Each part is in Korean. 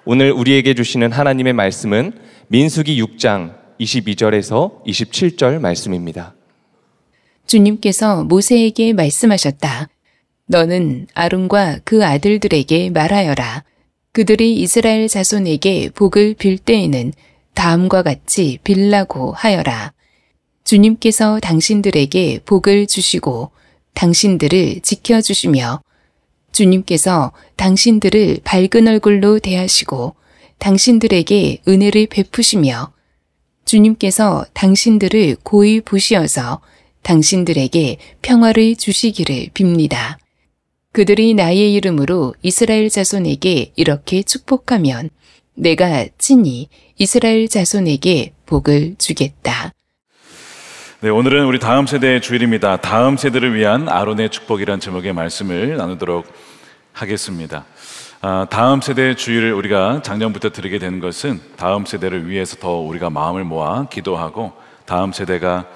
오늘 우리에게 주시는 하나님의 말씀은 민수기 6장 22절에서 27절 말씀입니다. 주님께서 모세에게 말씀하셨다. 너는 아론과 그 아들들에게 말하여라. 그들이 이스라엘 자손에게 복을 빌 때에는 다음과 같이 빌라고 하여라. 주님께서 당신들에게 복을 주시고 당신들을 지켜주시며 주님께서 당신들을 밝은 얼굴로 대하시고 당신들에게 은혜를 베푸시며 주님께서 당신들을 고이 보시어서 당신들에게 평화를 주시기를 빕니다. 그들이 나의 이름으로 이스라엘 자손에게 이렇게 축복하면 내가 친히 이스라엘 자손에게 복을 주겠다. 네, 오늘은 우리 다음 세대의 주일입니다. 다음 세대를 위한 아론의 축복이란 제목의 말씀을 나누도록 하겠습니다. 다음 세대의 주일을 우리가 작년부터 드리게 된 것은 다음 세대를 위해서 더 우리가 마음을 모아 기도하고 다음 세대가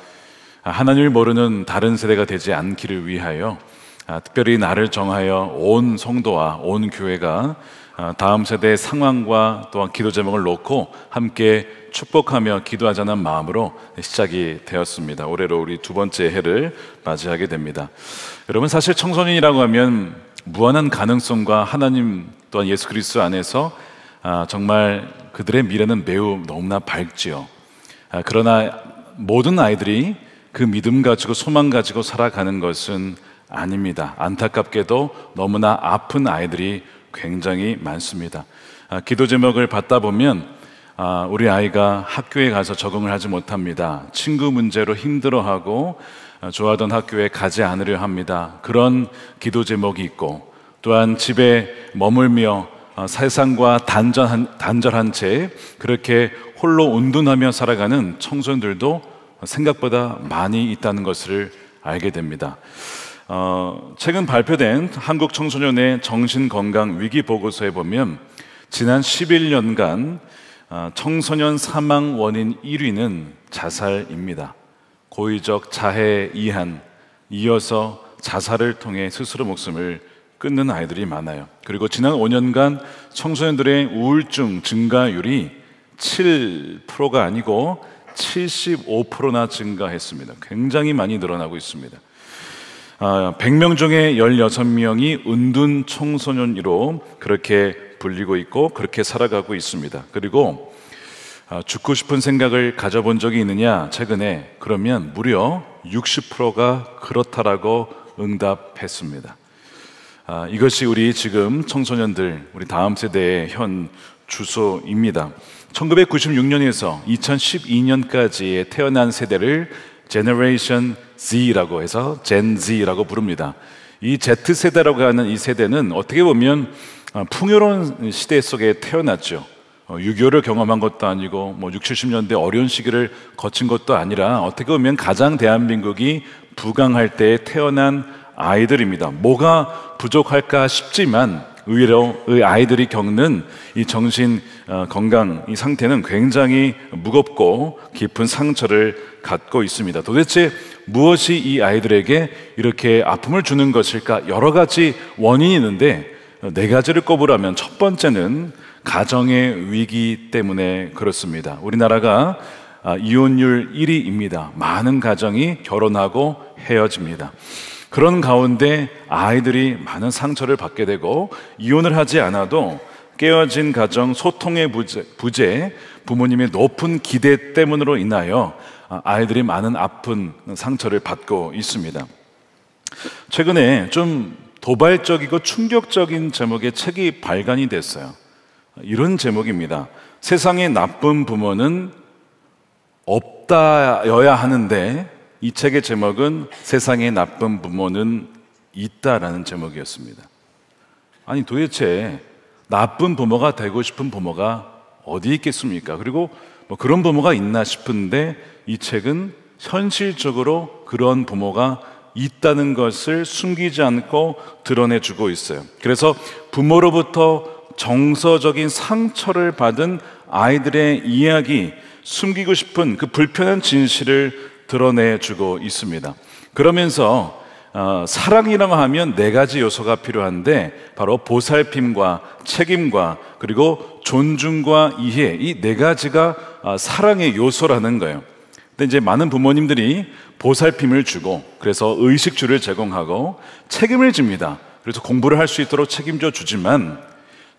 하나님을 모르는 다른 세대가 되지 않기를 위하여 특별히 나를 정하여 온 성도와 온 교회가 다음 세대의 상황과 또한 기도 제목을 놓고 함께 축복하며 기도하자는 마음으로 시작이 되었습니다. 올해로 우리 두 번째 해를 맞이하게 됩니다. 여러분, 사실 청소년이라고 하면 무한한 가능성과 하나님 또한 예수 그리스도 안에서 정말 그들의 미래는 매우 너무나 밝지요. 그러나 모든 아이들이 그 믿음 가지고 소망 가지고 살아가는 것은 아닙니다. 안타깝게도 너무나 아픈 아이들이 굉장히 많습니다. 기도 제목을 받다 보면 우리 아이가 학교에 가서 적응을 하지 못합니다. 친구 문제로 힘들어하고 좋아하던 학교에 가지 않으려 합니다. 그런 기도 제목이 있고, 또한 집에 머물며 세상과 단절한 채 그렇게 홀로 운둔하며 살아가는 청소년들도 생각보다 많이 있다는 것을 알게 됩니다. 최근 발표된 한국 청소년의 정신건강 위기 보고서에 보면 지난 11년간 청소년 사망 원인 1위는 자살입니다. 고의적 자해 이한, 이어서 자살을 통해 스스로 목숨을 끊는 아이들이 많아요. 그리고 지난 5년간 청소년들의 우울증 증가율이 7%가 아니고 75%나 증가했습니다. 굉장히 많이 늘어나고 있습니다. 100명 중에 16명이 은둔 청소년으로 그렇게 불리고 있고 그렇게 살아가고 있습니다. 그리고 죽고 싶은 생각을 가져본 적이 있느냐? 최근에 그러면 무려 60%가 그렇다라고 응답했습니다. 이것이 우리 지금 청소년들, 우리 다음 세대의 현 주소입니다. 1996년에서 2012년까지의 태어난 세대를 Generation Z라고 해서 Gen Z라고 부릅니다. 이 Z세대라고 하는 이 세대는 어떻게 보면 풍요로운 시대 속에 태어났죠. 6.25를 경험한 것도 아니고 60, 70년대 어려운 시기를 거친 것도 아니라 어떻게 보면 가장 대한민국이 부강할 때 태어난 아이들입니다. 뭐가 부족할까 싶지만 의외로 아이들이 겪는 이 정신 건강 이 상태는 굉장히 무겁고 깊은 상처를 갖고 있습니다. 도대체 무엇이 이 아이들에게 이렇게 아픔을 주는 것일까? 여러 가지 원인이 있는데 네 가지를 꼽으라면 첫 번째는 가정의 위기 때문에 그렇습니다. 우리나라가 이혼율 1위입니다. 많은 가정이 결혼하고 헤어집니다. 그런 가운데 아이들이 많은 상처를 받게 되고 이혼을 하지 않아도 깨어진 가정 소통의 부재, 부모님의 높은 기대 때문으로 인하여 아이들이 많은 아픈 상처를 받고 있습니다. 최근에 좀 도발적이고 충격적인 제목의 책이 발간이 됐어요. 이런 제목입니다. 세상에 나쁜 부모는 없다여야 하는데 이 책의 제목은 세상에 나쁜 부모는 있다라는 제목이었습니다. 아니 도대체 나쁜 부모가 되고 싶은 부모가 어디 있겠습니까? 그리고 그런 부모가 있나 싶은데 이 책은 현실적으로 그런 부모가 있다는 것을 숨기지 않고 드러내주고 있어요. 그래서 부모로부터 정서적인 상처를 받은 아이들의 이야기, 숨기고 싶은 그 불편한 진실을 드러내주고 있습니다. 그러면서 사랑이라고 하면 네 가지 요소가 필요한데 바로 보살핌과 책임과 그리고 존중과 이해, 이 네 가지가 사랑의 요소라는 거예요. 근데 이제 많은 부모님들이 보살핌을 주고, 그래서 의식주를 제공하고 책임을 집니다. 그래서 공부를 할 수 있도록 책임져 주지만,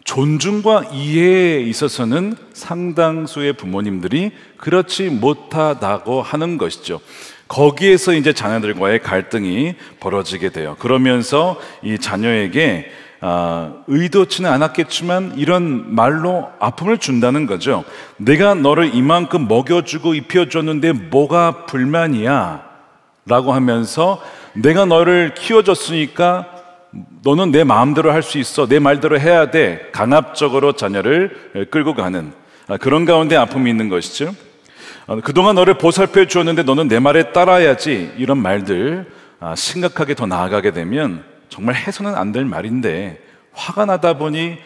존중과 이해에 있어서는 상당수의 부모님들이 그렇지 못하다고 하는 것이죠. 거기에서 이제 자녀들과의 갈등이 벌어지게 돼요. 그러면서 이 자녀에게 의도치는 않았겠지만 이런 말로 아픔을 준다는 거죠. 내가 너를 이만큼 먹여주고 입혀줬는데 뭐가 불만이야? 라고 하면서 내가 너를 키워줬으니까 너는 내 마음대로 할 수 있어, 내 말대로 해야 돼, 강압적으로 자녀를 끌고 가는 그런 가운데 아픔이 있는 것이죠. 그동안 너를 보살펴 주었는데 너는 내 말에 따라야지, 이런 말들 심각하게 더 나아가게 되면 정말 해서는 안 될 말인데 화가 나다 보니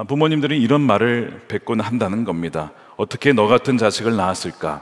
부모님들이 이런 말을 뱉곤 한다는 겁니다. 어떻게 너 같은 자식을 낳았을까?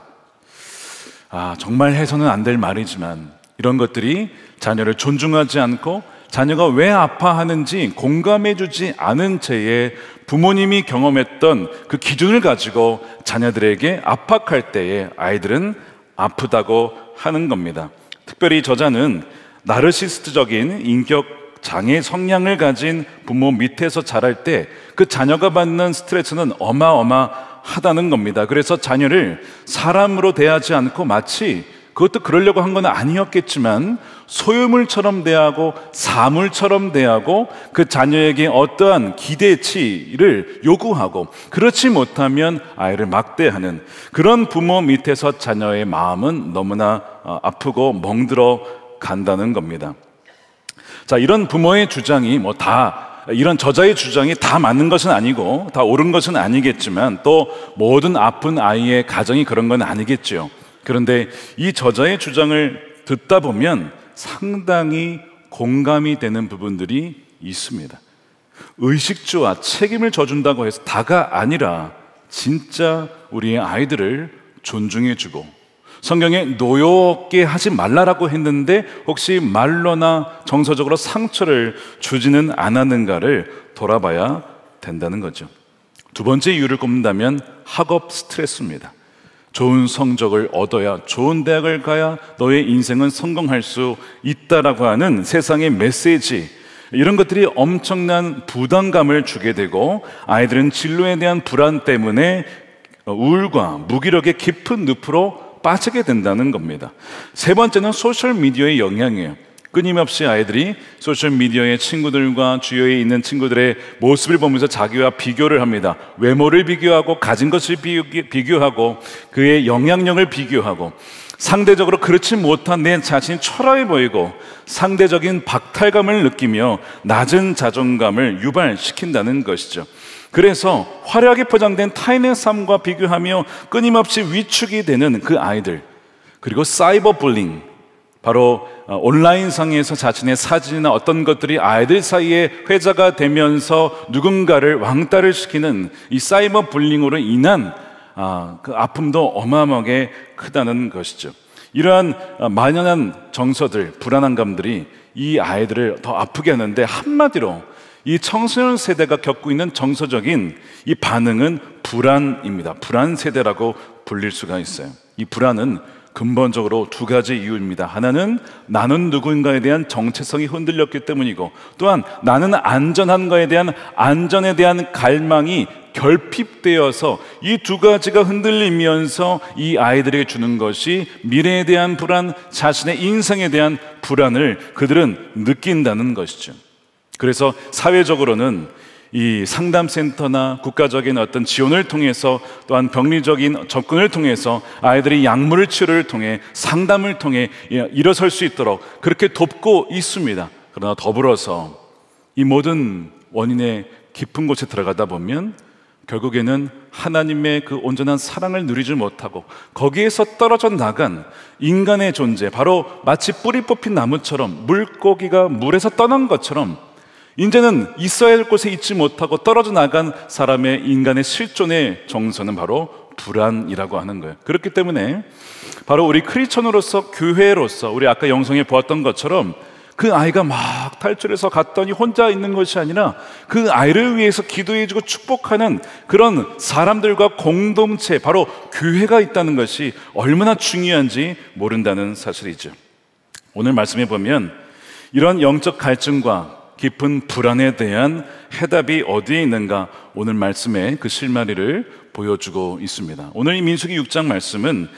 정말 해서는 안 될 말이지만 이런 것들이 자녀를 존중하지 않고 자녀가 왜 아파하는지 공감해주지 않은 채에 부모님이 경험했던 그 기준을 가지고 자녀들에게 압박할 때에 아이들은 아프다고 하는 겁니다. 특별히 저자는 나르시스트적인 인격 장애 성향을 가진 부모 밑에서 자랄 때 그 자녀가 받는 스트레스는 어마어마하다는 겁니다. 그래서 자녀를 사람으로 대하지 않고 마치, 그것도 그러려고 한 건 아니었겠지만, 소유물처럼 대하고 사물처럼 대하고 그 자녀에게 어떠한 기대치를 요구하고, 그렇지 못하면 아이를 막대하는 그런 부모 밑에서 자녀의 마음은 너무나 아프고 멍들어 간다는 겁니다. 자, 이런 부모의 주장이 이런 저자의 주장이 다 맞는 것은 아니고 다 옳은 것은 아니겠지만, 또 모든 아픈 아이의 가정이 그런 건 아니겠죠. 그런데 이 저자의 주장을 듣다 보면 상당히 공감이 되는 부분들이 있습니다. 의식주와 책임을 져준다고 해서 다가 아니라 진짜 우리의 아이들을 존중해주고, 성경에 노엽게 하지 말라라고 했는데 혹시 말로나 정서적으로 상처를 주지는 않았는가를 돌아봐야 된다는 거죠. 두 번째 이유를 꼽는다면 학업 스트레스입니다. 좋은 성적을 얻어야, 좋은 대학을 가야 너의 인생은 성공할 수 있다라고 하는 세상의 메시지, 이런 것들이 엄청난 부담감을 주게 되고, 아이들은 진로에 대한 불안 때문에 우울과 무기력의 깊은 늪으로 빠지게 된다는 겁니다. 세 번째는 소셜미디어의 영향이에요. 끊임없이 아이들이 소셜미디어의 친구들과 주위에 있는 친구들의 모습을 보면서 자기와 비교를 합니다. 외모를 비교하고, 가진 것을 비교하고, 그의 영향력을 비교하고, 상대적으로 그렇지 못한 내 자신이 초라해 보이고 상대적인 박탈감을 느끼며 낮은 자존감을 유발시킨다는 것이죠. 그래서 화려하게 포장된 타인의 삶과 비교하며 끊임없이 위축이 되는 그 아이들, 그리고 사이버 불링, 바로 온라인상에서 자신의 사진이나 어떤 것들이 아이들 사이에 회자가 되면서 누군가를 왕따를 시키는 이 사이버 불링으로 인한 그 아픔도 어마어마하게 크다는 것이죠. 이러한 만연한 정서들, 불안한 감들이 이 아이들을 더 아프게 하는데, 한마디로 이 청소년 세대가 겪고 있는 정서적인 이 반응은 불안입니다. 불안 세대라고 불릴 수가 있어요. 이 불안은 근본적으로 두 가지 이유입니다. 하나는 나는 누군가에 대한 정체성이 흔들렸기 때문이고, 또한 나는 안전한 거에 대한 안전에 대한 갈망이 결핍되어서 이 두 가지가 흔들리면서 이 아이들에게 주는 것이 미래에 대한 불안, 자신의 인생에 대한 불안을 그들은 느낀다는 것이죠. 그래서 사회적으로는 이 상담센터나 국가적인 어떤 지원을 통해서, 또한 병리적인 접근을 통해서 아이들이 약물 치료를 통해, 상담을 통해 일어설 수 있도록 그렇게 돕고 있습니다. 그러나 더불어서 이 모든 원인의 깊은 곳에 들어가다 보면 결국에는 하나님의 그 온전한 사랑을 누리지 못하고 거기에서 떨어져 나간 인간의 존재, 바로 마치 뿌리 뽑힌 나무처럼, 물고기가 물에서 떠난 것처럼 이제는 있어야 할 곳에 있지 못하고 떨어져 나간 사람의 인간의 실존의 정서는 바로 불안이라고 하는 거예요. 그렇기 때문에 바로 우리 크리스천으로서, 교회로서, 우리 아까 영성에 보았던 것처럼 그 아이가 막 탈출해서 갔더니 혼자 있는 것이 아니라 그 아이를 위해서 기도해주고 축복하는 그런 사람들과 공동체, 바로 교회가 있다는 것이 얼마나 중요한지 모른다는 사실이죠. 오늘 말씀해 보면 이런 영적 갈증과 깊은 불안에 대한 해답이 어디에 있는가, 오늘 말씀의 그 실마리를 보여주고 있습니다. 오늘 이 민수기 6장 말씀은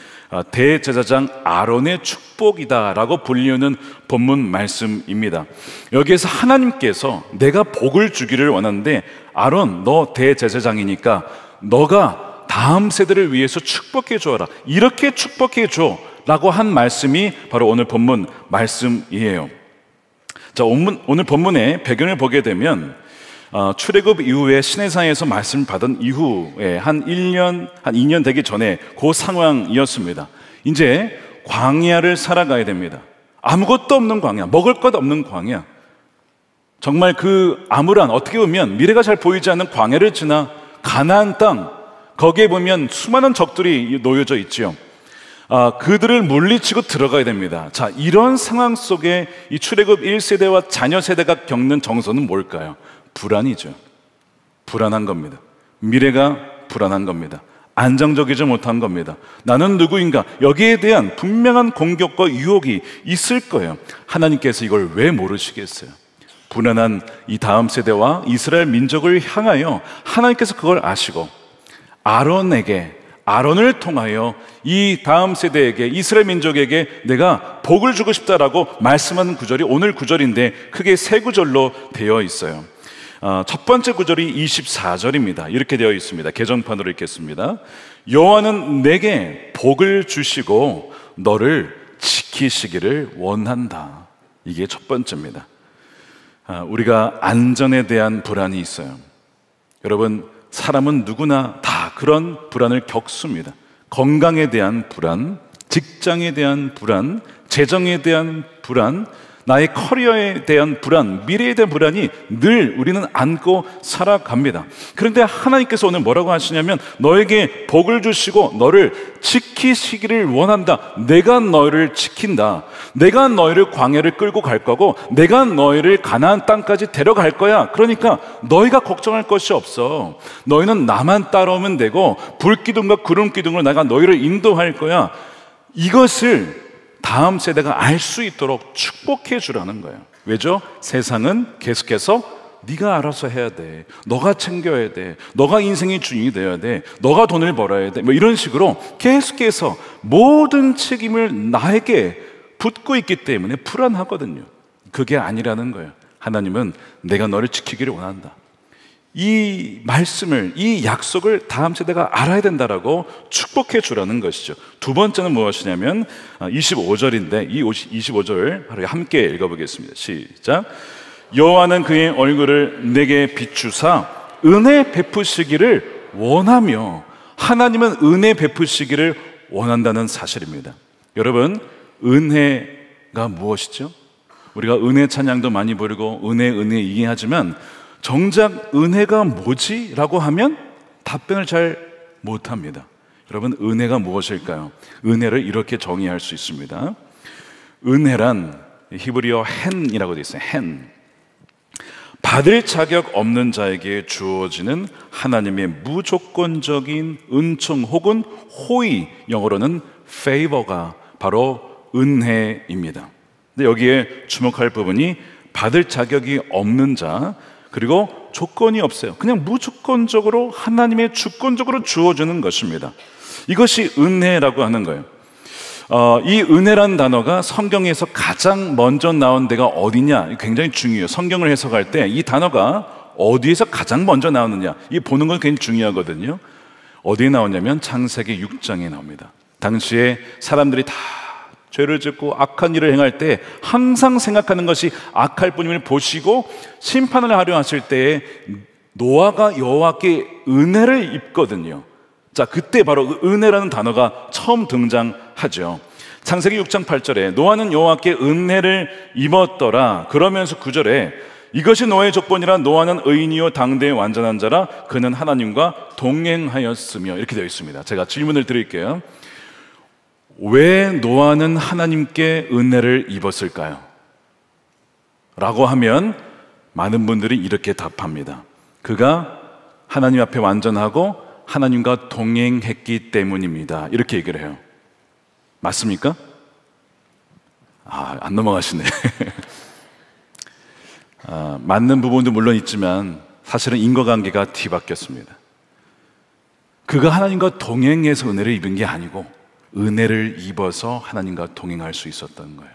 대제사장 아론의 축복이다라고 불리우는 본문 말씀입니다. 여기에서 하나님께서 내가 복을 주기를 원하는데, 아론 너 대제사장이니까 너가 다음 세대를 위해서 축복해 주어라, 이렇게 축복해 줘 라고 한 말씀이 바로 오늘 본문 말씀이에요. 자, 오늘 본문의 배경을 보게 되면 출애굽 이후에 시내산에서 말씀을 받은 이후에 한 2년 되기 전에 그 상황이었습니다. 이제 광야를 살아가야 됩니다. 아무것도 없는 광야, 먹을 것 없는 광야, 정말 그 암울한, 어떻게 보면 미래가 잘 보이지 않는 광야를 지나 가나안 땅, 거기에 보면 수많은 적들이 놓여져 있죠. 그들을 물리치고 들어가야 됩니다. 자, 이런 상황 속에 이 출애굽 1세대와 자녀 세대가 겪는 정서는 뭘까요? 불안이죠. 불안한 겁니다. 미래가 불안한 겁니다. 안정적이지 못한 겁니다. 나는 누구인가? 여기에 대한 분명한 공격과 유혹이 있을 거예요. 하나님께서 이걸 왜 모르시겠어요? 불안한 이 다음 세대와 이스라엘 민족을 향하여 하나님께서 그걸 아시고 아론을 통하여 이 다음 세대에게, 이스라엘 민족에게 내가 복을 주고 싶다라고 말씀하는 구절이 오늘 구절인데 크게 세 구절로 되어 있어요. 첫 번째 구절이 24절입니다. 이렇게 되어 있습니다. 개정판으로 읽겠습니다. 여호와는 내게 복을 주시고 너를 지키시기를 원한다. 이게 첫 번째입니다. 우리가 안전에 대한 불안이 있어요. 여러분, 사람은 누구나 다 그런 불안을 겪습니다. 건강에 대한 불안, 직장에 대한 불안, 재정에 대한 불안, 나의 커리어에 대한 불안, 미래에 대한 불안이 늘 우리는 안고 살아갑니다. 그런데 하나님께서 오늘 뭐라고 하시냐면 너에게 복을 주시고 너를 지키시기를 원한다. 내가 너를 지킨다. 내가 너희를 광야를 끌고 갈 거고 내가 너희를 가나안 땅까지 데려갈 거야. 그러니까 너희가 걱정할 것이 없어. 너희는 나만 따라오면 되고 불기둥과 구름기둥으로 내가 너희를 인도할 거야. 이것을 다음 세대가 알 수 있도록 축복해 주라는 거예요. 왜죠? 세상은 계속해서 네가 알아서 해야 돼, 너가 챙겨야 돼, 너가 인생의 주인이 되어야 돼, 너가 돈을 벌어야 돼, 뭐 이런 식으로 계속해서 모든 책임을 나에게 붓고 있기 때문에 불안하거든요. 그게 아니라는 거예요. 하나님은 내가 너를 지키기를 원한다. 이 말씀을, 이 약속을 다음 세대가 알아야 된다라고 축복해 주라는 것이죠. 두 번째는 무엇이냐면 25절인데 이 25절 하루에 함께 읽어보겠습니다. 시작. 여호와는 그의 얼굴을 내게 비추사 은혜 베푸시기를 원하며, 하나님은 은혜 베푸시기를 원한다는 사실입니다. 여러분, 은혜가 무엇이죠? 우리가 은혜 찬양도 많이 부르고 은혜 얘기하지만 정작 은혜가 뭐지? 라고 하면 답변을 잘 못합니다. 여러분, 은혜가 무엇일까요? 은혜를 이렇게 정의할 수 있습니다. 은혜란 히브리어 헨이라고 되어 있어요. 헨. 받을 자격 없는 자에게 주어지는 하나님의 무조건적인 은총 혹은 호의, 영어로는 favor가 바로 은혜입니다. 근데 여기에 주목할 부분이 받을 자격이 없는 자, 그리고 조건이 없어요. 그냥 무조건적으로 하나님의 주권적으로 주어주는 것입니다. 이것이 은혜라고 하는 거예요. 이 은혜란 단어가 성경에서 가장 먼저 나온 데가 어디냐, 굉장히 중요해요. 성경을 해석할 때 이 단어가 어디에서 가장 먼저 나오느냐, 이 보는 건 굉장히 중요하거든요. 어디에 나오냐면 창세기 6장에 나옵니다. 당시에 사람들이 다 죄를 짓고 악한 일을 행할 때 항상 생각하는 것이 악할 뿐임을 보시고 심판을 하려 하실 때에 노아가 여호와께 은혜를 입거든요. 자, 그때 바로 은혜라는 단어가 처음 등장하죠. 창세기 6장 8절에 노아는 여호와께 은혜를 입었더라. 그러면서 9절에 이것이 노아의 조건이라 노아는 의인이요 당대의 완전한 자라 그는 하나님과 동행하였으며, 이렇게 되어 있습니다. 제가 질문을 드릴게요. 왜 노아는 하나님께 은혜를 입었을까요? 라고 하면 많은 분들이 이렇게 답합니다. 그가 하나님 앞에 완전하고 하나님과 동행했기 때문입니다. 이렇게 얘기를 해요. 맞습니까? 안 넘어가시네. 맞는 부분도 물론 있지만 사실은 인과관계가 뒤바뀌었습니다. 그가 하나님과 동행해서 은혜를 입은 게 아니고 은혜를 입어서 하나님과 동행할 수 있었던 거예요.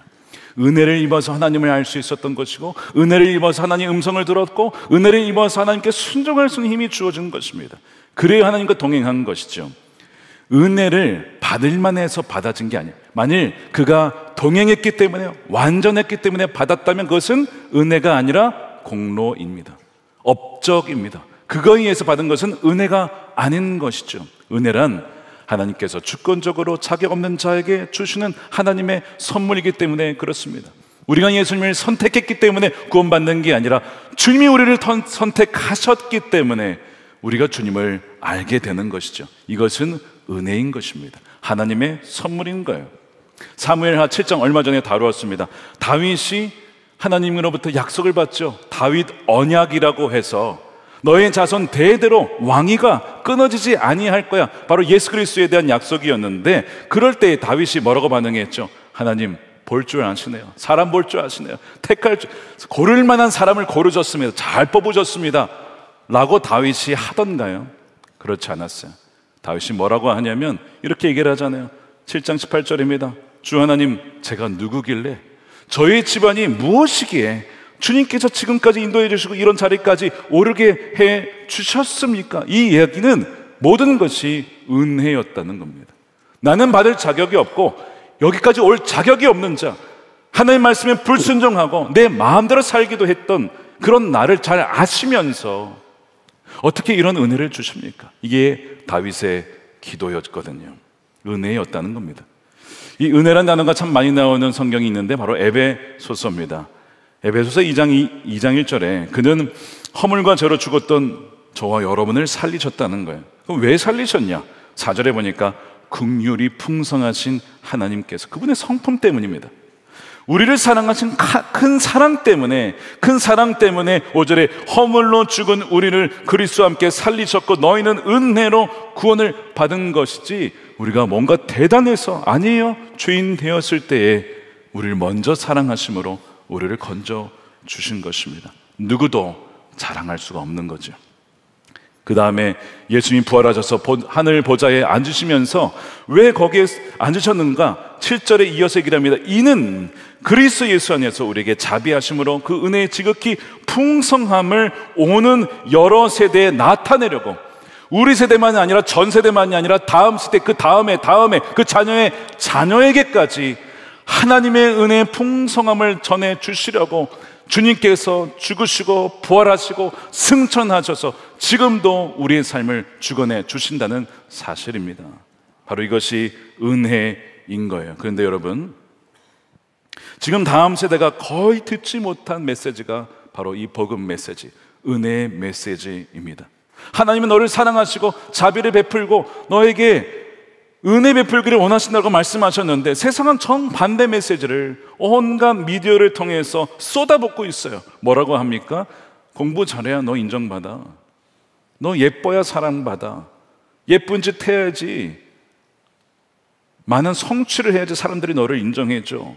은혜를 입어서 하나님을 알 수 있었던 것이고, 은혜를 입어서 하나님의 음성을 들었고, 은혜를 입어서 하나님께 순종할 수 있는 힘이 주어진 것입니다. 그래야 하나님과 동행한 것이죠. 은혜를 받을만 해서 받아진 게 아니에요. 만일 그가 동행했기 때문에, 완전했기 때문에 받았다면 그것은 은혜가 아니라 공로입니다. 업적입니다. 그거에 의해서 받은 것은 은혜가 아닌 것이죠. 은혜란 하나님께서 주권적으로 자격 없는 자에게 주시는 하나님의 선물이기 때문에 그렇습니다. 우리가 예수님을 선택했기 때문에 구원받는 게 아니라 주님이 우리를 선택하셨기 때문에 우리가 주님을 알게 되는 것이죠. 이것은 은혜인 것입니다. 하나님의 선물인 거예요. 사무엘하 7장 얼마 전에 다루었습니다. 다윗이 하나님으로부터 약속을 받죠. 다윗 언약이라고 해서 너의 자손 대대로 왕위가 끊어지지 아니할 거야. 바로 예수 그리스도에 대한 약속이었는데, 그럴 때 다윗이 뭐라고 반응했죠? 하나님 볼 줄 아시네요. 사람 볼 줄 아시네요. 고를 만한 사람을 고르셨습니다. 잘 뽑으셨습니다 라고 다윗이 하던가요? 그렇지 않았어요. 다윗이 뭐라고 하냐면 이렇게 얘기를 하잖아요. 7장 18절입니다. 주 하나님, 제가 누구길래, 저희 집안이 무엇이기에 주님께서 지금까지 인도해 주시고 이런 자리까지 오르게 해 주셨습니까? 이 이야기는 모든 것이 은혜였다는 겁니다. 나는 받을 자격이 없고 여기까지 올 자격이 없는 자, 하나님 말씀에 불순종하고 내 마음대로 살기도 했던 그런 나를 잘 아시면서 어떻게 이런 은혜를 주십니까? 이게 다윗의 기도였거든요. 은혜였다는 겁니다. 이 은혜란 단어가 참 많이 나오는 성경이 있는데 바로 에베소서입니다. 에베소서 2장 1절에 그는 허물과 죄로 죽었던 저와 여러분을 살리셨다는 거예요. 그럼 왜 살리셨냐? 4절에 보니까 긍휼이 풍성하신 하나님께서, 그분의 성품 때문입니다. 우리를 사랑하신 큰 사랑 때문에 5절에 허물로 죽은 우리를 그리스도와 함께 살리셨고 너희는 은혜로 구원을 받은 것이지 우리가 뭔가 대단해서 아니에요. 죄인 되었을 때에 우리를 먼저 사랑하심으로 우리를 건져 주신 것입니다. 누구도 자랑할 수가 없는 거죠. 그 다음에 예수님이 부활하셔서 하늘 보좌에 앉으시면서 왜 거기에 앉으셨는가? 7절에 이어서 얘기를 합니다. 이는 그리스도 예수 안에서 우리에게 자비하심으로 그 은혜의 지극히 풍성함을 오는 여러 세대에 나타내려고, 우리 세대만이 아니라 전 세대만이 아니라 다음 세대, 그 다음에 그 자녀의 자녀에게까지 하나님의 은혜의 풍성함을 전해 주시려고 주님께서 죽으시고 부활하시고 승천하셔서 지금도 우리의 삶을 주관해 주신다는 사실입니다. 바로 이것이 은혜인 거예요. 그런데 여러분, 지금 다음 세대가 거의 듣지 못한 메시지가 바로 이 복음 메시지, 은혜의 메시지입니다. 하나님은 너를 사랑하시고 자비를 베풀고 너에게 은혜 베풀기를 원하신다고 말씀하셨는데 세상은 정반대 메시지를 온갖 미디어를 통해서 쏟아붓고 있어요. 뭐라고 합니까? 공부 잘해야 너 인정받아. 너 예뻐야 사랑받아. 예쁜 짓 해야지. 많은 성취를 해야지 사람들이 너를 인정해줘.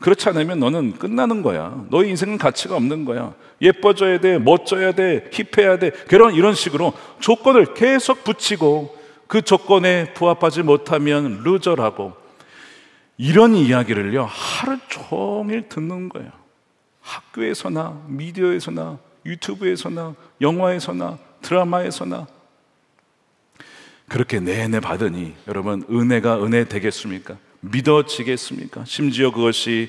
그렇지 않으면 너는 끝나는 거야. 너의 인생은 가치가 없는 거야. 예뻐져야 돼, 멋져야 돼, 힙해야 돼. 이런 식으로 조건을 계속 붙이고 그 조건에 부합하지 못하면 루저라고, 이런 이야기를요 하루 종일 듣는 거예요. 학교에서나 미디어에서나 유튜브에서나 영화에서나 드라마에서나 그렇게 내내 받으니 여러분, 은혜가 은혜 되겠습니까? 믿어지겠습니까? 심지어 그것이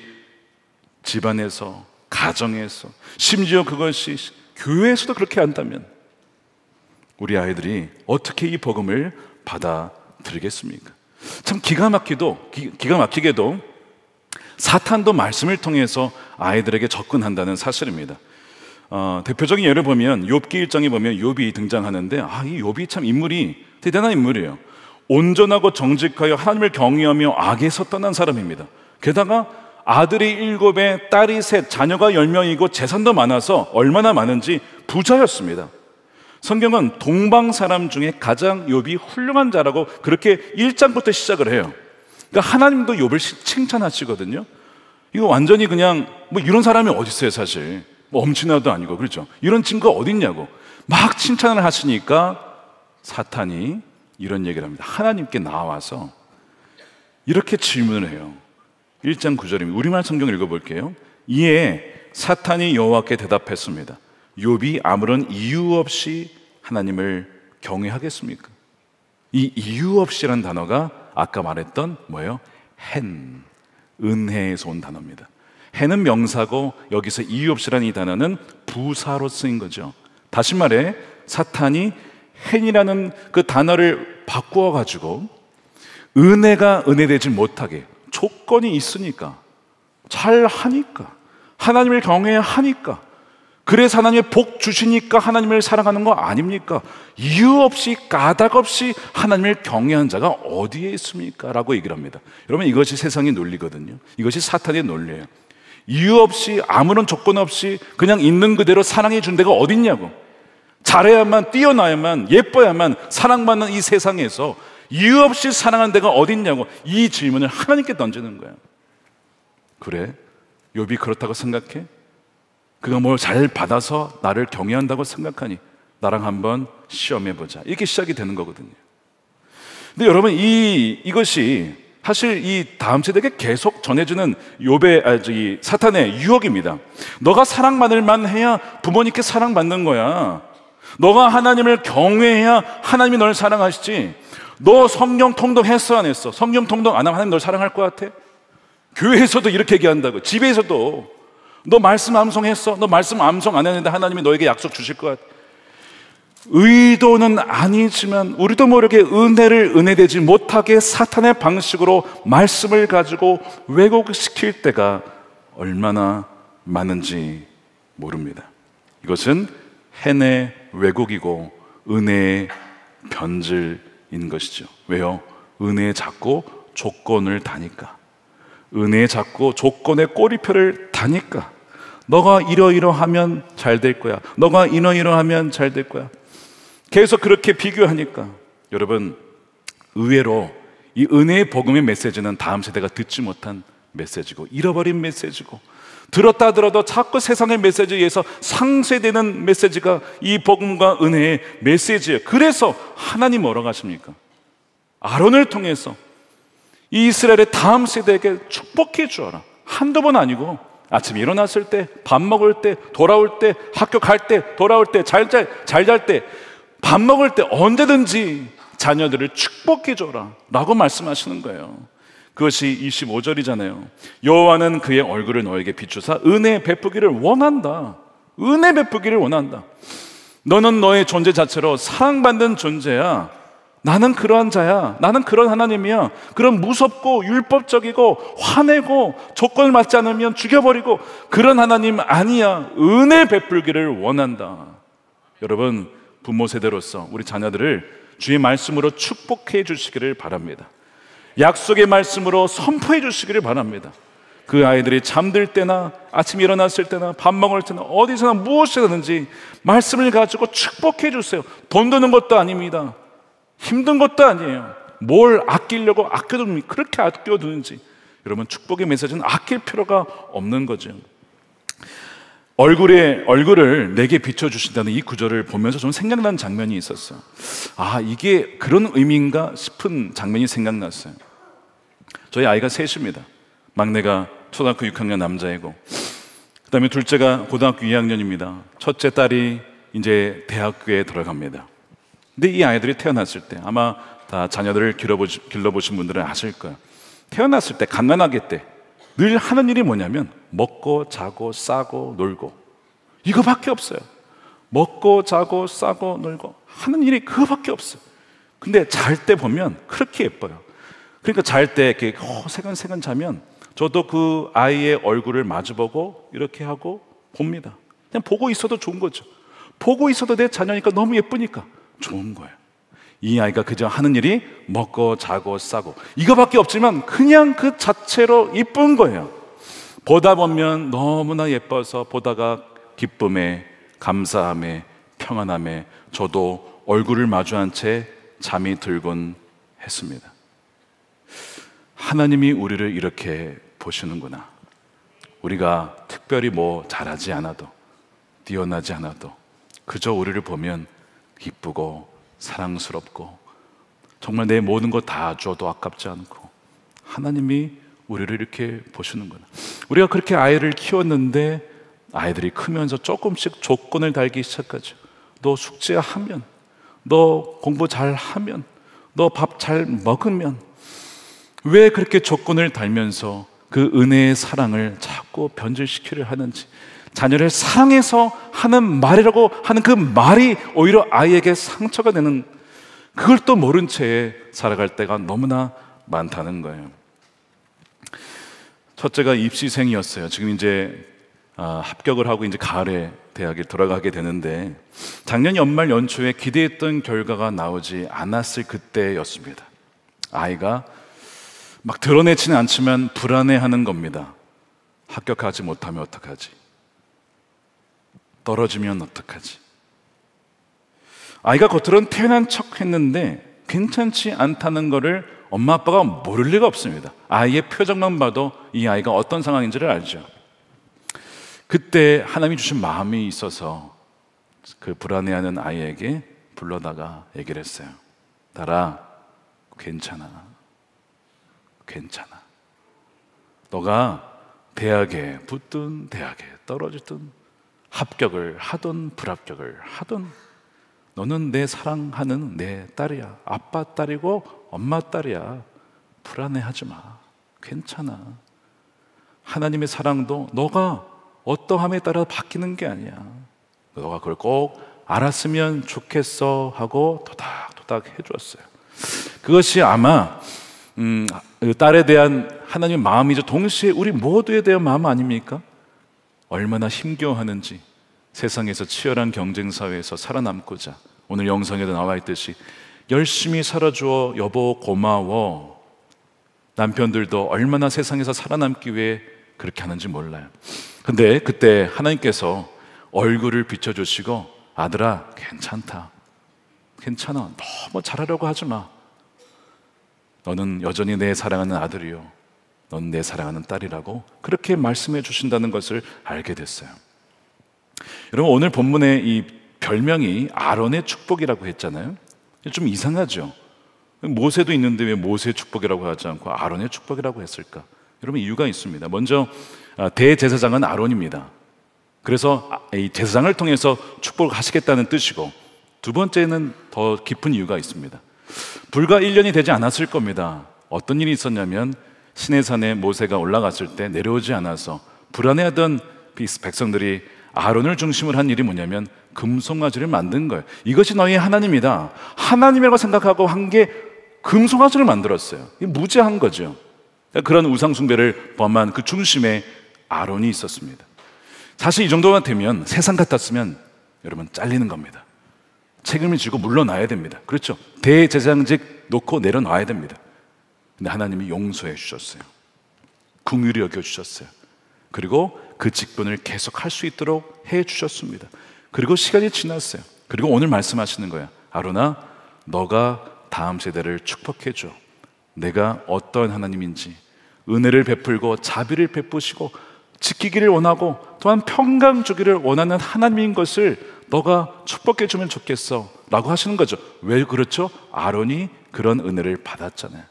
집안에서, 가정에서, 심지어 그것이 교회에서도 그렇게 한다면 우리 아이들이 어떻게 이 복음을 받아들이겠습니까? 참 기가 막히게도 사탄도 말씀을 통해서 아이들에게 접근한다는 사실입니다. 대표적인 예를 보면 욥기 1장에 보면 욥이 등장하는데, 이 욥이 참 인물이 대단한 인물이에요. 온전하고 정직하여 하나님을 경외하며 악에서 떠난 사람입니다. 게다가 아들이 7에 딸이 3, 자녀가 10명이고 재산도 많아서 얼마나 많은지 부자였습니다. 성경은 동방 사람 중에 가장 욥이 훌륭한 자라고 그렇게 1장부터 시작을 해요. 그러니까 하나님도 욥을 칭찬하시거든요. 이거 완전히 그냥 뭐 이런 사람이 어디 있어요, 사실. 뭐 엄친아도 아니고, 그렇죠? 이런 친구가 어디 있냐고 막 칭찬을 하시니까 사탄이 이런 얘기를 합니다. 하나님께 나와서 이렇게 질문을 해요. 1장 9절입니다. 우리말 성경 읽어볼게요. 이에 사탄이 여호와께 대답했습니다. 욥이 아무런 이유 없이 하나님을 경외하겠습니까? 이 이유 없이라는 단어가 아까 말했던 뭐예요? 헨, 은혜에서 온 단어입니다. 헨은 명사고 여기서 이유 없이라는 이 단어는 부사로 쓰인 거죠. 다시 말해 사탄이 헨이라는 그 단어를 바꾸어 가지고 은혜가 은혜되지 못하게, 조건이 있으니까, 잘 하니까, 하나님을 경외해야 하니까, 그래서 하나님의 복 주시니까 하나님을 사랑하는 거 아닙니까? 이유 없이 까닭 없이 하나님을 경외한 자가 어디에 있습니까? 라고 얘기를 합니다. 여러분, 이것이 세상의 논리거든요. 이것이 사탄의 논리예요. 이유 없이, 아무런 조건 없이 그냥 있는 그대로 사랑해 준 데가 어딨냐고. 잘해야만, 뛰어나야만, 예뻐야만 사랑받는 이 세상에서 이유 없이 사랑하는 데가 어딨냐고 이 질문을 하나님께 던지는 거예요. 그래? 욥이 그렇다고 생각해? 그가 뭘 잘 받아서 나를 경외한다고 생각하니 나랑 한번 시험해보자. 이렇게 시작이 되는 거거든요. 근데 여러분, 이것이 사실 이 다음 세대에게 계속 전해주는 욥의 사탄의 유혹입니다. 너가 사랑받을 만해야 부모님께 사랑받는 거야. 너가 하나님을 경외해야 하나님이 널 사랑하시지. 너 성경 통독했어, 안 했어? 성경 통독 안 하면 하나님 널 사랑할 것 같아? 교회에서도 이렇게 얘기한다고. 집에서도 너 말씀 암송했어? 너 말씀 암송 안 했는데 하나님이 너에게 약속 주실 것 같아? 의도는 아니지만 우리도 모르게 은혜를 은혜되지 못하게 사탄의 방식으로 말씀을 가지고 왜곡시킬 때가 얼마나 많은지 모릅니다. 이것은 헨의 왜곡이고 은혜의 변질인 것이죠. 왜요? 은혜에 자꾸 조건을 다니까, 은혜에 자꾸 조건의 꼬리표를 다니까. 너가 이러이러하면 잘 될 거야, 너가 이러이러하면 잘 될 거야. 계속 그렇게 비교하니까 여러분, 의외로 이 은혜의 복음의 메시지는 다음 세대가 듣지 못한 메시지고 잃어버린 메시지고, 들었다 들어도 자꾸 세상의 메시지에 의해서 상쇄되는 메시지가 이 복음과 은혜의 메시지예요. 그래서 하나님 뭐라고 하십니까? 아론을 통해서 이 이스라엘의 다음 세대에게 축복해 주어라. 한두 번 아니고 아침에 일어났을 때, 밥 먹을 때, 돌아올 때, 학교 갈 때, 돌아올 때, 잘 잘 때, 밥 먹을 때 언제든지 자녀들을 축복해 줘라 라고 말씀하시는 거예요. 그것이 25절이잖아요. 여호와는 그의 얼굴을 너에게 비추사 은혜 베푸기를 원한다. 은혜 베푸기를 원한다. 너는 너의 존재 자체로 사랑받는 존재야. 나는 그러한 자야. 나는 그런 하나님이야. 그런 무섭고 율법적이고 화내고 조건을 맞지 않으면 죽여버리고 그런 하나님 아니야. 은혜 베풀기를 원한다. 여러분, 부모 세대로서 우리 자녀들을 주의 말씀으로 축복해 주시기를 바랍니다. 약속의 말씀으로 선포해 주시기를 바랍니다. 그 아이들이 잠들 때나 아침에 일어났을 때나 밥 먹을 때나 어디서나 무엇이든지 말씀을 가지고 축복해 주세요. 돈 드는 것도 아닙니다. 힘든 것도 아니에요. 뭘 아끼려고 아껴두는지, 그렇게 아껴두는지. 여러분, 축복의 메시지는 아낄 필요가 없는 거죠. 얼굴을 내게 비춰주신다는 이 구절을 보면서 좀 생각난 장면이 있었어요. 아, 이게 그런 의미인가 싶은 장면이 생각났어요. 저희 아이가 셋입니다. 막내가 초등학교 6학년 남자이고, 그 다음에 둘째가 고등학교 2학년입니다. 첫째 딸이 이제 대학교에 들어갑니다. 근데 이 아이들이 태어났을 때, 아마 다 자녀들을 길러보신 분들은 아실 거예요. 태어났을 때, 갓난아기 때 늘 하는 일이 뭐냐면 먹고 자고 싸고 놀고, 이거밖에 없어요. 먹고 자고 싸고 놀고 하는 일이 그거밖에 없어요. 근데 잘 때 보면 그렇게 예뻐요. 그러니까 잘 때 이렇게 세근세근 자면 저도 그 아이의 얼굴을 마주보고 이렇게 하고 봅니다. 그냥 보고 있어도 좋은 거죠. 보고 있어도 내 자녀니까 너무 예쁘니까 좋은 거예요. 이 아이가 그저 하는 일이 먹고 자고 싸고 이거밖에 없지만 그냥 그 자체로 이쁜 거예요. 보다 보면 너무나 예뻐서 보다가 기쁨에, 감사함에, 평안함에 저도 얼굴을 마주한 채 잠이 들곤 했습니다. 하나님이 우리를 이렇게 보시는구나. 우리가 특별히 뭐 잘하지 않아도, 뛰어나지 않아도 그저 우리를 보면 기쁘고 사랑스럽고 정말 내 모든 거 다 줘도 아깝지 않고 하나님이 우리를 이렇게 보시는구나. 우리가 그렇게 아이를 키웠는데 아이들이 크면서 조금씩 조건을 달기 시작하죠. 너 숙제하면, 너 공부 잘하면, 너 밥 잘 먹으면. 왜 그렇게 조건을 달면서 그 은혜의 사랑을 자꾸 변질시키려 하는지, 자녀를 사랑해서 하는 말이라고 하는 그 말이 오히려 아이에게 상처가 되는, 그걸 또 모른 채 살아갈 때가 너무나 많다는 거예요. 첫째가 입시생이었어요. 지금 이제 합격을 하고 이제 가을에 대학에 들어가게 되는데 작년 연말 연초에 기대했던 결과가 나오지 않았을 그때였습니다. 아이가 막 드러내지는 않지만 불안해하는 겁니다. 합격하지 못하면 어떡하지? 떨어지면 어떡하지? 아이가 겉으로는 편한 척 했는데 괜찮지 않다는 것을 엄마 아빠가 모를 리가 없습니다. 아이의 표정만 봐도 이 아이가 어떤 상황인지를 알죠. 그때 하나님이 주신 마음이 있어서 그 불안해하는 아이에게 불러다가 얘기를 했어요. 달아, 괜찮아. 괜찮아. 너가 대학에 붙든 대학에 떨어지든 합격을 하든 불합격을 하든 너는 내 사랑하는 내 딸이야. 아빠 딸이고 엄마 딸이야. 불안해하지 마. 괜찮아. 하나님의 사랑도 너가 어떠함에 따라 바뀌는 게 아니야. 너가 그걸 꼭 알았으면 좋겠어 하고 토닥토닥 해주었어요. 그것이 아마 딸에 대한 하나님의 마음이죠. 동시에 우리 모두에 대한 마음 아닙니까? 얼마나 힘겨워하는지, 세상에서 치열한 경쟁 사회에서 살아남고자 오늘 영상에도 나와 있듯이 열심히 살아줘 여보 고마워. 남편들도 얼마나 세상에서 살아남기 위해 그렇게 하는지 몰라요. 근데 그때 하나님께서 얼굴을 비춰주시고 아들아 괜찮다. 괜찮아. 너무 잘하려고 하지 마. 너는 여전히 내 사랑하는 아들이요. 넌 내 사랑하는 딸이라고 그렇게 말씀해 주신다는 것을 알게 됐어요. 여러분 오늘 본문의 이 별명이 아론의 축복이라고 했잖아요. 좀 이상하죠. 모세도 있는데 왜 모세의 축복이라고 하지 않고 아론의 축복이라고 했을까? 여러분 이유가 있습니다. 먼저 대제사장은 아론입니다. 그래서 이 제사장을 통해서 축복을 하시겠다는 뜻이고, 두 번째는 더 깊은 이유가 있습니다. 불과 1년이 되지 않았을 겁니다. 어떤 일이 있었냐면 시내산에 모세가 올라갔을 때 내려오지 않아서 불안해하던 백성들이 아론을 중심으로 한 일이 뭐냐면 금송아지를 만든 거예요. 이것이 너희 하나님이다. 하나님이라고 생각하고 한 게 금송아지를 만들었어요. 이게 무지한 거죠. 그런 우상숭배를 범한 그 중심에 아론이 있었습니다. 사실 이 정도만 되면 세상 같았으면 여러분 잘리는 겁니다. 책임을 지고 물러나야 됩니다. 그렇죠? 대제사장직 놓고 내려놔야 됩니다. 근데 하나님이 용서해 주셨어요. 긍휼히 여겨 주셨어요. 그리고 그 직분을 계속 할 수 있도록 해 주셨습니다. 그리고 시간이 지났어요. 그리고 오늘 말씀하시는 거야. 아론아, 너가 다음 세대를 축복해 줘. 내가 어떤 하나님인지, 은혜를 베풀고 자비를 베푸시고 지키기를 원하고 또한 평강 주기를 원하는 하나님인 것을 너가 축복해 주면 좋겠어 라고 하시는 거죠. 왜 그렇죠? 아론이 그런 은혜를 받았잖아요.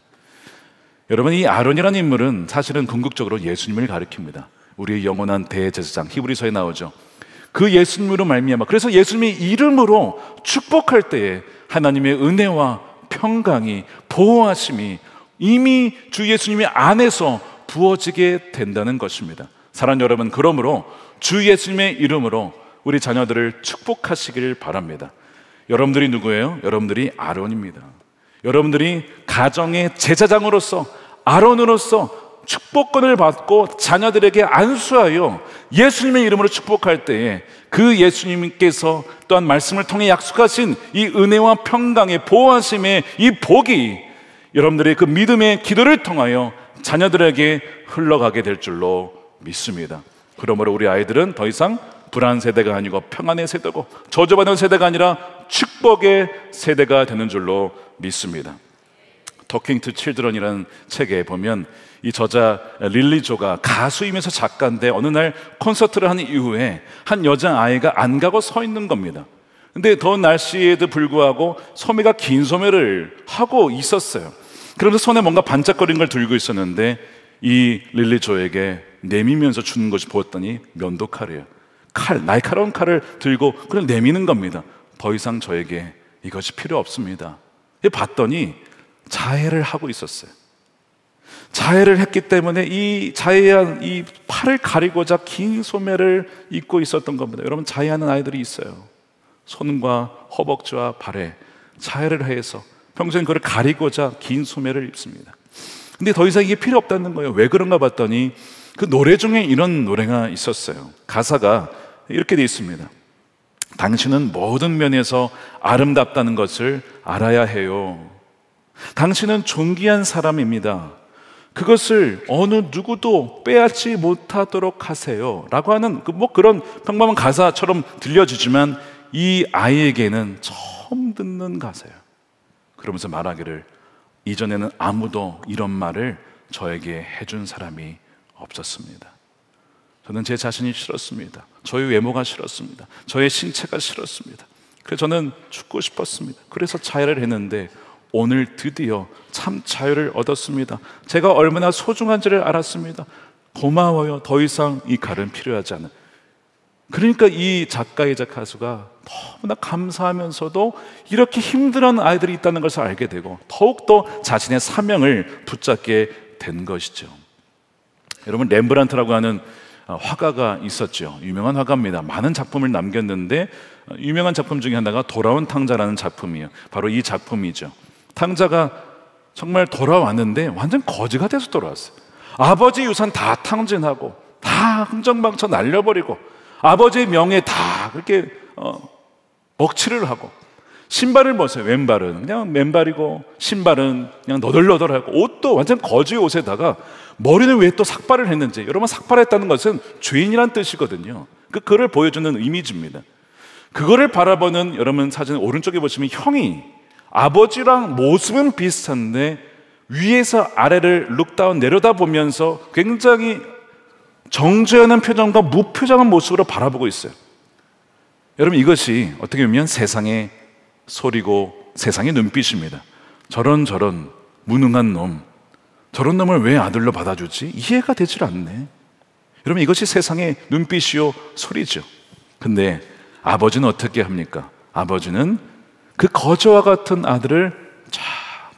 여러분 이 아론이라는 인물은 사실은 궁극적으로 예수님을 가리킵니다. 우리의 영원한 대제사장, 히브리서에 나오죠. 그 예수님으로 말미암아, 그래서 예수님의 이름으로 축복할 때에 하나님의 은혜와 평강이, 보호하심이 이미 주 예수님의 안에서 부어지게 된다는 것입니다. 사랑하는 여러분, 그러므로 주 예수님의 이름으로 우리 자녀들을 축복하시길 바랍니다. 여러분들이 누구예요? 여러분들이 아론입니다. 여러분들이 가정의 제사장으로서, 아론으로서 축복권을 받고 자녀들에게 안수하여 예수님의 이름으로 축복할 때에 그 예수님께서 또한 말씀을 통해 약속하신 이 은혜와 평강의 보호하심의 이 복이 여러분들의 그 믿음의 기도를 통하여 자녀들에게 흘러가게 될 줄로 믿습니다. 그러므로 우리 아이들은 더 이상 불안 세대가 아니고 평안의 세대고 저주받는 세대가 아니라 축복의 세대가 되는 줄로 믿습니다. Talking to Children이라는 책에 보면 이 저자 릴리 조가 가수이면서 작가인데 어느 날 콘서트를 한 이후에 한 여자아이가 안 가고 서 있는 겁니다. 근데 더운 날씨에도 불구하고 소매가 긴 소매를 하고 있었어요. 그러면서 손에 뭔가 반짝거리는 걸 들고 있었는데 이 릴리 조에게 내미면서 주는 것이 보였더니 면도칼이에요. 날카로운 칼을 들고 그걸 내미는 겁니다. 더 이상 저에게 이것이 필요 없습니다. 봤더니 자해를 하고 있었어요. 자해를 했기 때문에 이 자해한 이 팔을 가리고자 긴 소매를 입고 있었던 겁니다. 여러분, 자해하는 아이들이 있어요. 손과 허벅지와 발에 자해를 해서 평생 그걸 가리고자 긴 소매를 입습니다. 근데 더 이상 이게 필요 없다는 거예요. 왜 그런가 봤더니 그 노래 중에 이런 노래가 있었어요. 가사가 이렇게 돼 있습니다. 당신은 모든 면에서 아름답다는 것을 알아야 해요. 당신은 존귀한 사람입니다. 그것을 어느 누구도 빼앗지 못하도록 하세요. 라고 하는 그런 평범한 가사처럼 들려지지만 이 아이에게는 처음 듣는 가사예요. 그러면서 말하기를, 이전에는 아무도 이런 말을 저에게 해준 사람이 없었습니다. 저는 제 자신이 싫었습니다. 저의 외모가 싫었습니다. 저의 신체가 싫었습니다. 그래서 저는 죽고 싶었습니다. 그래서 자해를 했는데 오늘 드디어 참 자유를 얻었습니다. 제가 얼마나 소중한지를 알았습니다. 고마워요. 더 이상 이 칼은 필요하지 않은. 그러니까 이 작가이자 가수가 너무나 감사하면서도 이렇게 힘들어하는 아이들이 있다는 것을 알게 되고 더욱더 자신의 사명을 붙잡게 된 것이죠. 여러분, 렘브란트라고 하는 화가가 있었죠. 유명한 화가입니다. 많은 작품을 남겼는데 유명한 작품 중에 하나가 돌아온 탕자라는 작품이에요. 바로 이 작품이죠. 탕자가 정말 돌아왔는데 완전 거지가 돼서 돌아왔어요. 아버지 유산 다 탕진하고 다 흥정망쳐 날려버리고 아버지의 명예 다 그렇게 먹칠을 하고 신발을 벗어요. 왼발은 그냥 맨발이고 신발은 그냥 너덜너덜하고 옷도 완전 거지 옷에다가 머리는 왜 또 삭발을 했는지. 여러분, 삭발했다는 것은 죄인이란 뜻이거든요. 그거를 보여주는 이미지입니다. 그거를 바라보는 여러분 사진 오른쪽에 보시면 형이 아버지랑 모습은 비슷한데 위에서 아래를 룩다운 내려다보면서 굉장히 정죄하는 표정과 무표정한 모습으로 바라보고 있어요. 여러분, 이것이 어떻게 보면 세상의 소리고 세상의 눈빛입니다. 저런 무능한 놈, 저런 놈을 왜 아들로 받아주지? 이해가 되질 않네. 여러분, 이것이 세상의 눈빛이요 소리죠. 근데 아버지는 어떻게 합니까? 아버지는 그 거저와 같은 아들을 쫙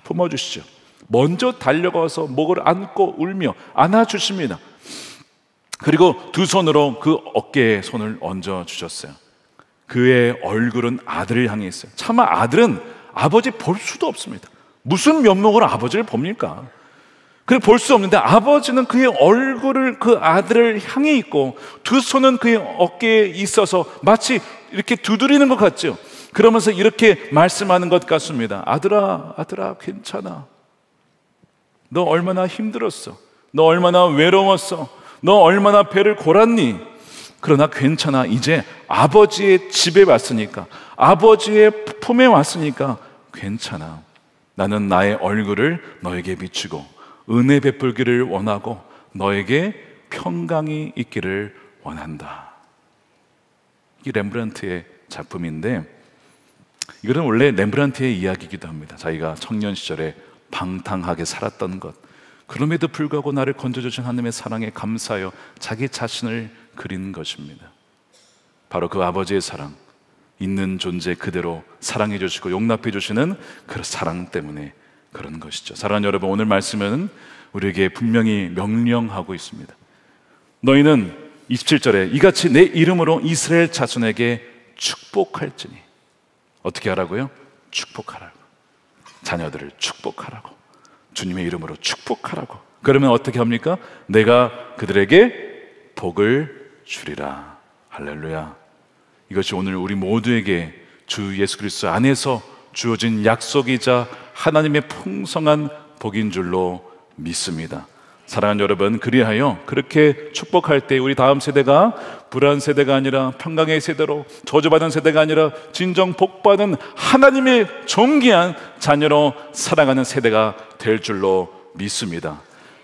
품어주시죠. 먼저 달려가서 목을 안고 울며 안아주십니다. 그리고 두 손으로 그 어깨에 손을 얹어주셨어요. 그의 얼굴은 아들을 향해 있어요. 차마 아들은 아버지 볼 수도 없습니다. 무슨 면목으로 아버지를 봅니까? 그걸 볼 수 없는데 아버지는 그의 얼굴을 그 아들을 향해 있고 두 손은 그의 어깨에 있어서 마치 이렇게 두드리는 것 같죠. 그러면서 이렇게 말씀하는 것 같습니다. 아들아, 괜찮아. 너 얼마나 힘들었어. 너 얼마나 외로웠어. 너 얼마나 배를 골았니? 그러나 괜찮아. 이제 아버지의 집에 왔으니까, 아버지의 품에 왔으니까 괜찮아. 나는 나의 얼굴을 너에게 비추고 은혜 베풀기를 원하고 너에게 평강이 있기를 원한다. 이게 렘브란트의 작품인데, 이거는 원래 렘브란트의 이야기이기도 합니다. 자기가 청년 시절에 방탕하게 살았던 것, 그럼에도 불구하고 나를 건져주신 하나님의 사랑에 감사하여 자기 자신을 그린 것입니다. 바로 그 아버지의 사랑, 있는 존재 그대로 사랑해 주시고 용납해 주시는 그 사랑 때문에 그런 것이죠. 사랑하는 여러분, 오늘 말씀은 우리에게 분명히 명령하고 있습니다. 너희는 27절에 이같이 내 이름으로 이스라엘 자손에게 축복할지니. 어떻게 하라고요? 축복하라고. 자녀들을 축복하라고. 주님의 이름으로 축복하라고. 그러면 어떻게 합니까? 내가 그들에게 복을 주리라. 할렐루야. 이것이 오늘 우리 모두에게 주 예수 그리스도 안에서 주어진 약속이자 하나님의 풍성한 복인 줄로 믿습니다. 사랑하는 여러분, 그리하여 그렇게 축복할 때 우리 다음 세대가 불안 세대가 아니라 평강의 세대로, 저주받은 세대가 아니라 진정 복받은 하나님의 존귀한 자녀로 살아가는 세대가 될 줄로 믿습니다.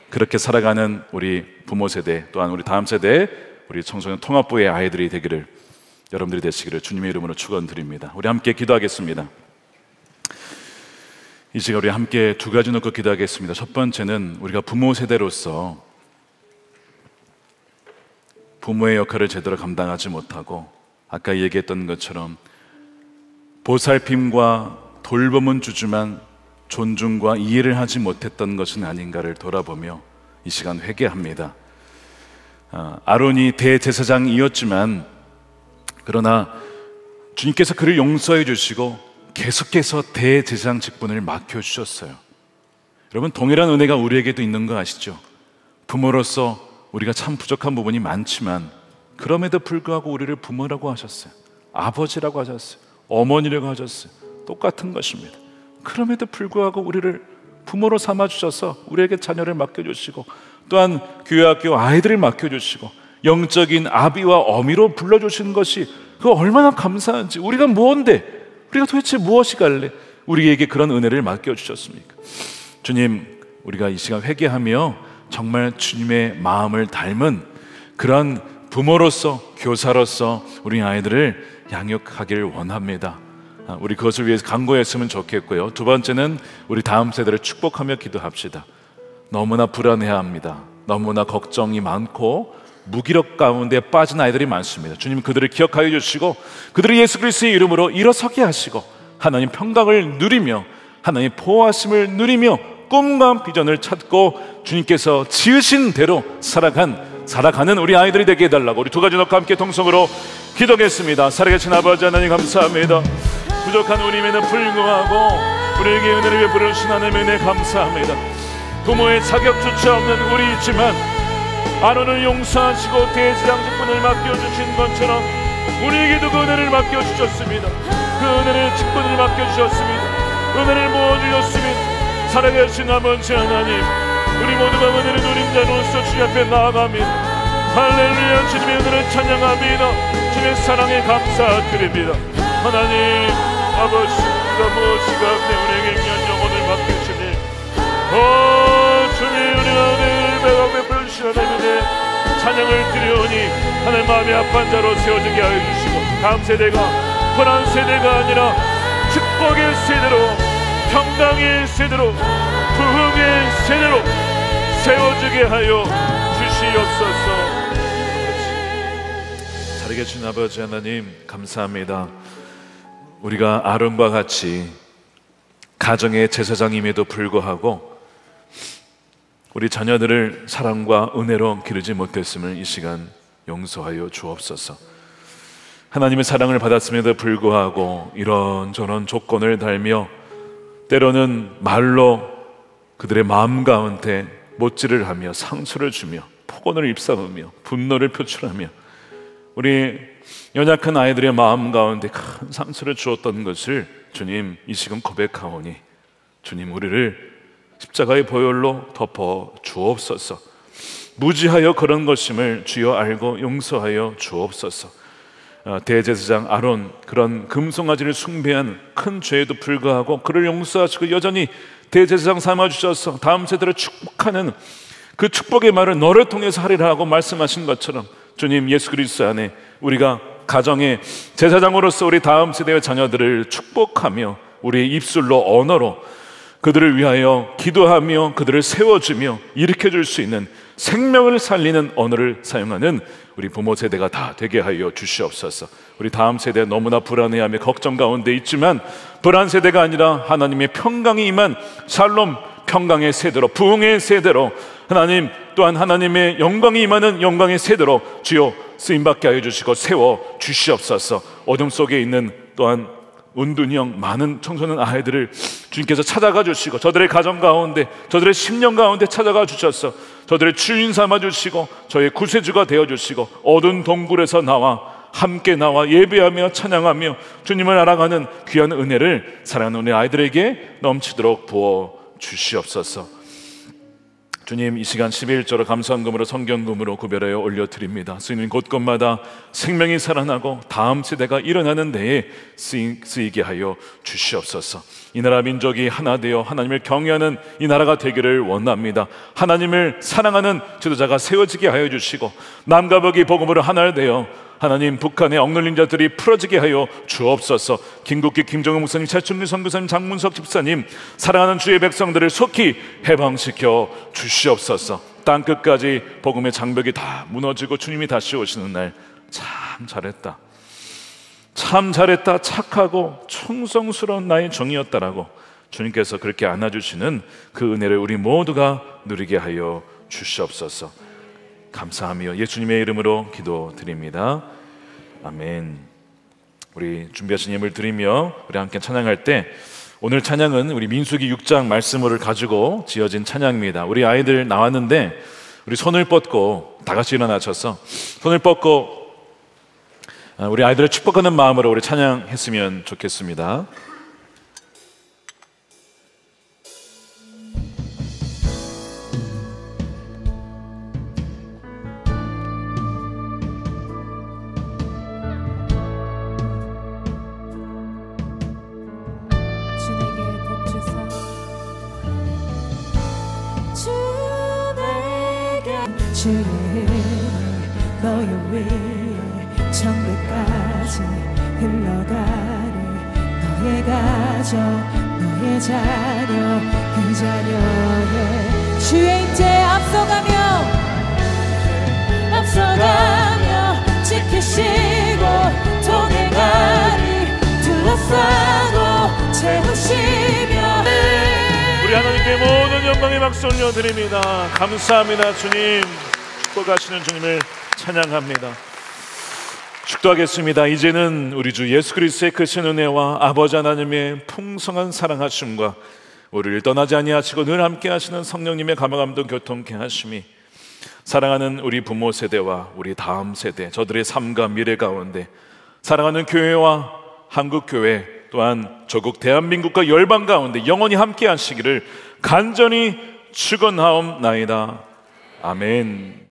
그렇게 살아가는 우리 부모 세대, 또한 우리 다음 세대, 우리 청소년 통합부의 아이들이 되기를, 여러분들이 되시기를 주님의 이름으로 축원드립니다. 우리 함께 기도하겠습니다. 이 시간 우리 함께 두 가지 놓고 기도하겠습니다. 첫 번째는 우리가 부모 세대로서 부모의 역할을 제대로 감당하지 못하고, 아까 얘기했던 것처럼 보살핌과 돌봄은 주지만 존중과 이해를 하지 못했던 것은 아닌가를 돌아보며 이 시간 회개합니다. 아론이 대제사장이었지만, 그러나 주님께서 그를 용서해 주시고 계속해서 대제사장 직분을 맡겨주셨어요. 여러분, 동일한 은혜가 우리에게도 있는 거 아시죠? 부모로서 우리가 참 부족한 부분이 많지만 그럼에도 불구하고 우리를 부모라고 하셨어요. 아버지라고 하셨어요. 어머니라고 하셨어요. 똑같은 것입니다. 그럼에도 불구하고 우리를 부모로 삼아주셔서 우리에게 자녀를 맡겨주시고, 또한 교회학교 아이들을 맡겨주시고 영적인 아비와 어미로 불러주시는 것이 그거 얼마나 감사한지. 우리가 뭔데, 우리가 도대체 무엇이 갈래 우리에게 그런 은혜를 맡겨주셨습니까? 주님, 우리가 이 시간 회개하며 정말 주님의 마음을 닮은 그런 부모로서, 교사로서 우리 아이들을 양육하기를 원합니다. 우리 그것을 위해서 간구했으면 좋겠고요. 두 번째는 우리 다음 세대를 축복하며 기도합시다. 너무나 불안해합니다. 너무나 걱정이 많고 무기력 가운데 빠진 아이들이 많습니다. 주님, 그들을 기억하여 주시고 그들을 예수 그리스도의 이름으로 일어서게 하시고 하나님 평강을 누리며 하나님 보호하심을 누리며 꿈과 비전을 찾고 주님께서 지으신 대로 살아가는 우리 아이들이 되게 해달라고 우리 두 가지 놓고 함께 통성으로 기도하겠습니다. 살아계신 아버지 하나님, 감사합니다. 부족한 우리임에도 불구하고 우리에게 은혜를 베푸신 하나님의 은혜 감사합니다. 부모의 자격조차 없는 우리이지만 아론을 용서하시고 대제사장 직분을 맡겨주신 것처럼 우리에게도 그 은혜를 맡겨주셨습니다. 그 은혜를 직분을 맡겨주셨습니다. 은혜를 부어주셨습니다. 살아계신 아버지 하나님, 우리 모두가 은혜를 누린 자로서 주님 앞에 나아갑니다. 할렐루야. 주님의 은혜를 찬양합니다. 주님의 사랑에 감사드립니다. 하나님 아버지, 우리가 무엇이 가운데 우리에게 귀한 영혼을 맡기시니 주님, 우리가 은혜를 베풀어 주신 하나님의 찬양을 드리오니 하나님 마음이 아픈 자로 세워지게 하여 주시고, 다음 세대가 불안 세대가 아니라 축복의 세대로, 평강의 세대로, 부흥의 세대로 세워지게 하여 주시옵소서. 살아계신 아버지 하나님, 감사합니다. 우리가 아론과 같이 가정의 제사장임에도 불구하고 우리 자녀들을 사랑과 은혜로 기르지 못했음을 이 시간 용서하여 주옵소서. 하나님의 사랑을 받았음에도 불구하고 이런저런 조건을 달며 때로는 말로 그들의 마음 가운데 못질을 하며 상처를 주며 폭언을 입삼으며 분노를 표출하며 우리 연약한 아이들의 마음 가운데 큰 상처를 주었던 것을 주님, 이 시간 고백하오니 주님, 우리를 십자가의 보혈로 덮어 주옵소서. 무지하여 그런 것임을 주여 알고 용서하여 주옵소서. 대제사장 아론, 그런 금송아지를 숭배한 큰 죄에도 불구하고 그를 용서하시고 여전히 대제사장 삼아주셔서 다음 세대를 축복하는 그 축복의 말을 너를 통해서 하리라 하고 말씀하신 것처럼 주님, 예수 그리스도 안에 우리가 가정의 제사장으로서 우리 다음 세대의 자녀들을 축복하며 우리의 입술로, 언어로 그들을 위하여 기도하며 그들을 세워주며 일으켜줄 수 있는 생명을 살리는 언어를 사용하는 우리 부모 세대가 다 되게 하여 주시옵소서. 우리 다음 세대 너무나 불안해하며 걱정 가운데 있지만 불안 세대가 아니라 하나님의 평강이 임한 샬롬 평강의 세대로, 부흥의 세대로, 하나님 또한 하나님의 영광이 임하는 영광의 세대로 주여 쓰임받게 하여 주시고 세워 주시옵소서. 어둠 속에 있는 또한 은둔형 많은 청소년 아이들을 주님께서 찾아가 주시고 저들의 가정 가운데, 저들의 심령 가운데 찾아가 주셔서 저들의 주인 삼아 주시고 저의 구세주가 되어 주시고 어두운 동굴에서 함께 나와 예배하며 찬양하며 주님을 알아가는 귀한 은혜를 사랑하는 우리 아이들에게 넘치도록 부어 주시옵소서. 주님, 이 시간 11조로 감사헌금으로 성경금으로 구별하여 올려드립니다. 쓰이는 곳곳마다 생명이 살아나고 다음 세대가 일어나는 데에 쓰이게 하여 주시옵소서. 이 나라 민족이 하나 되어 하나님을 경외하는 이 나라가 되기를 원합니다. 하나님을 사랑하는 지도자가 세워지게 하여 주시고, 남과 북이 복음으로 하나 되어 하나님 북한의 억눌린 자들이 풀어지게 하여 주옵소서. 김국기, 김정은 목사님, 최춘리 선교사님, 장문석 집사님, 사랑하는 주의 백성들을 속히 해방시켜 주시옵소서. 땅끝까지 복음의 장벽이 다 무너지고 주님이 다시 오시는 날, 참 잘했다, 참 잘했다, 착하고 충성스러운 나의 종이었다라고 주님께서 그렇게 안아주시는 그 은혜를 우리 모두가 누리게 하여 주시옵소서. 감사하며 예수님의 이름으로 기도드립니다. 아멘. 우리 준비하신 예물 드리며 우리 함께 찬양할 때, 오늘 찬양은 우리 민수기 6장 말씀을 가지고 지어진 찬양입니다. 우리 아이들 나왔는데 우리 손을 뻗고 다 같이 일어나셔서 손을 뻗고 우리 아이들을 축복하는 마음으로 우리 찬양했으면 좋겠습니다. 주의 너의 위에 천국까지 흘러가리. 너의 가족, 너의 자녀, 그 자녀의 주의 임재 앞서가며 지키시고 동행하리. 둘러싸고 채우시며. 우리 하나님께 모든 영광의 박수 올려드립니다. 감사합니다. 주님, 축복하시는 주님을 찬양합니다. 축도하겠습니다. 이제는 우리 주 예수 그리스도의 크신 은혜와 아버지 하나님의 풍성한 사랑하심과 우리를 떠나지 아니하시고 늘 함께 하시는 성령님의 감화감동 교통케 하심이 사랑하는 우리 부모 세대와 우리 다음 세대, 저들의 삶과 미래 가운데 사랑하는 교회와 한국교회 또한 조국 대한민국과 열방 가운데 영원히 함께 하시기를 간절히 축원하옵나이다. 아멘.